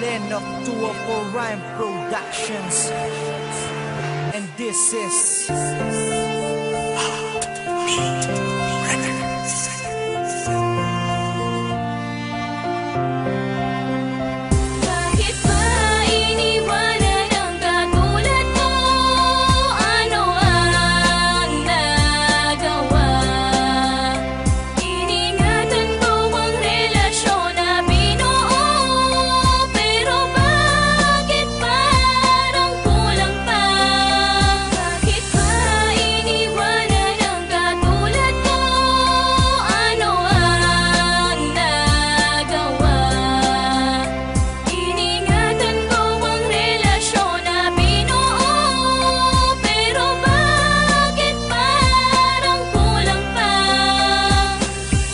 Glenn of 204 Rhyme Productions. And this is Bakit ba iniwanan ang katulad mo? Ano ang nagawa? Iningatan ko ang relasyon na binuo, pero bakit parang kulang pa? Bakit ba iniwanan ang katulad mo? Ano ang nagawa? Iningatan ko ang relasyon na binuo, pero bakit parang kulang pa?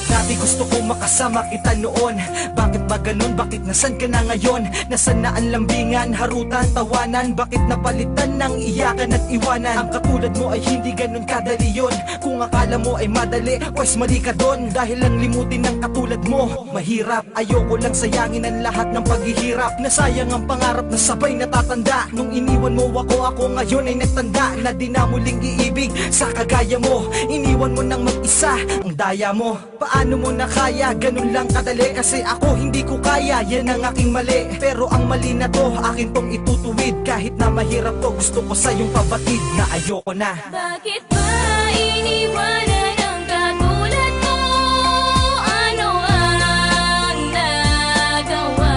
dati gusto ko makasama kita noon. Bakit ba ganun? Bakit nasan ka na ngayon? Nasaan na ang lambingan, harutan, tawanan? Bakit napalitan ng iyakan at iwanan? Ang katulad mo ay hindi ganun kadali yun. Kung akala mo ay madali, pues mali ka doon. Dahil ang limutin ng katulad mo mahirap. Ayoko lang sayangin ang lahat ng paghihirap. Nasayang ang pangarap na sabay natatanda. Nung iniwan mo ako ngayon ay nagtanda na di na muling iibig sa kagaya mo. Iniwan mo nang mag-isa ang daya mo. Paano mo na kaya? Ganun lang kadali. Kasi ako hindi ko kaya, yan ang aking mali. Pero ang mali na to, akin tong itutuwid. Kahit na mahirap to, gusto ko sa'yong pabatid na ayoko na. Bakit ba iniwanan ang katulad mo? Ano ang nagawa?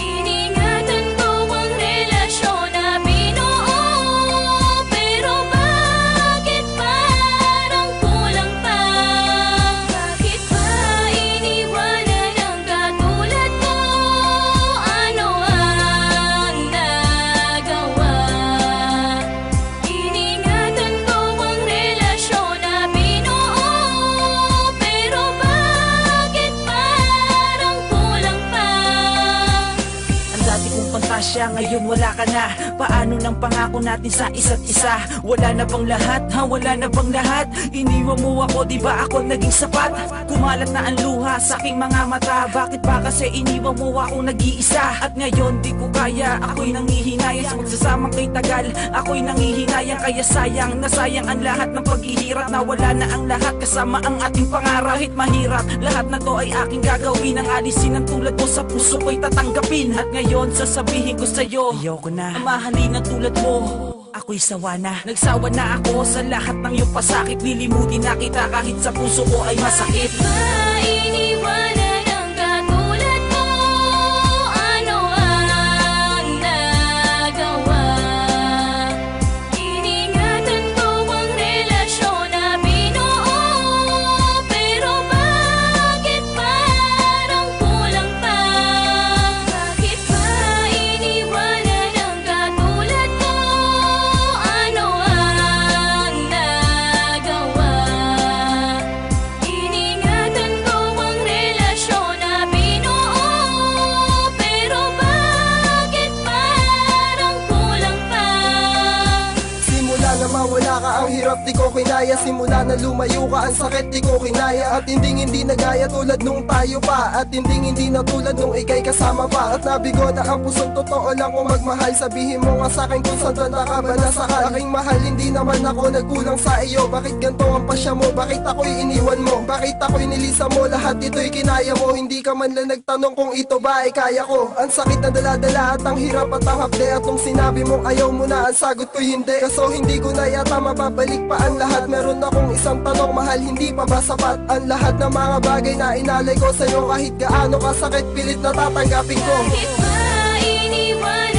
Iningatan ko ang relasyon na binuo, pero bakit parang kulang pa? Bakit ba iniwanan ang katulad mo? Ano ang nagawa? Iningatan ko ang relasyon na binuo, pero bakit parang kulang pa? Ang dati kong pantasya, ngayon wala ka na. Paano ng pangako natin sa isa't isa? Wala na bang lahat, ha? Wala na bang lahat? Iniwan mo ako, di ba ako naging sapat? Kumalat na ang luha sa aking mga mata. Bakit ba kasi iniwan mo ako nag-iisa? At ngayon di ko kaya, ako'y nangihinayang sa magsasamang kay tagal. Ako'y nangihinayang kaya sayang, nasayang ang lahat ng paghihirap. Nawala na ang lahat kasama ang ating pangarap. Kahit mahirap, lahat na to ay aking gagawin. Ang alisin ng tulad mo sa puso ko'y tatanggapin. At ngayon sasabihin ko sa'yo, ayoko na. Ang mahalin ng tulad mo, ako'y sawa na. Nagsawa na ako sa lahat ng iyong pasakit. Lilimutin na kita kahit sa puso ko ay masakit. Ba iniwanan ang katulad mo? Ano ang nagawa? Iningatan ko ang relasyon na binuo, pero bakit parang kulang pa? Bakit ba iniwanan ang katulad mo? Ano ang nagawa? Iningatan ko ang relasyon na binuo, pero bakit parang kulang pa? Simula na mawala ka ang hirap di ko kinaya. Simula na lumayo ka ang sakit di ko kinaya. At hindi nagaya tulad nung tayo pa. At hindi na tulad nung ikay kasama pa. At nabigo na ang pusong totoo lang kung magmahal. Sabihin mo nga sa'kin kung saan tanda ka ba nasakal. Aking mahal hindi naman ako nagkulang sa iyo. Bakit ganito ang pasya mo? Bakit ako'y iniwan mo? Bakit ako'y nilisa mo? Lahat ito'y kinaya mo. Hindi ka man lang nagtanong kung ito ba ay kaya ko. Ang sakit na dala-dala at ang hirap at ang hapde. At nung sinabi mo ayaw mo na, ang sagot ko'y hindi. Kaso hindi ko na yata mababalik pa ang lahat. Meron akong isang tanong, mahal hindi pa ba sapat? Ang lahat ng mga bagay na inalay ko sa'yo. Kahit gaano kasakit, pilit na tatanggapin ko. Bakit ba iniwanan